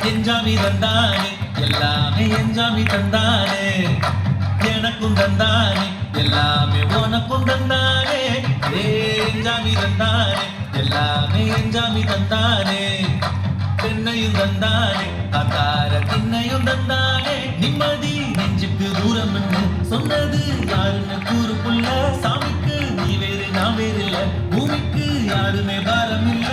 எஞ்சாமி தந்தானே எல்லாமே எஞ்சாமி தந்தானே எனக்கும் தந்தானே எல்லாமே உனக்கும் தந்தானே எஞ்சாமி தந்தானே எல்லாமே எஞ்சாமி தந்தானே பெண்ணையும் தந்தானே அத்தார திண்ணையும் தந்தானே நிம்மதி நெஞ்சுக்கு தூரம் சொன்னது யாருன்னு கூறுக்குள்ள சாமிக்கு நீ வேறு நான் வேறு இல்ல பூமிக்கு யாருமே பாரம் இல்ல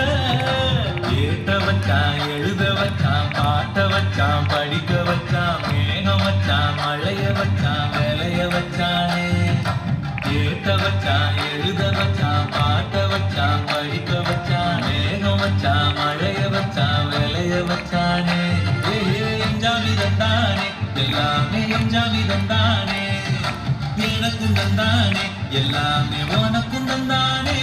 கேட்ட வச்சான் எழுத வச்சான் பாட்ட வச்சான் படிக்க வச்சான் மேகம் வச்சான் மழைய வச்சான் வேலைய வச்சானே கேட்ட வச்சான் எழுத வச்சான் பாட்ட வச்சான் படிக்க வச்சான் மேகம் வச்சான் மழைய வச்சான் வேலைய வச்சானே எஞ்சாமி தந்தானே எல்லாமே எஞ்சாமி தந்தானே எனக்கும் தந்தானே எல்லாமே உனக்கும் தந்தானே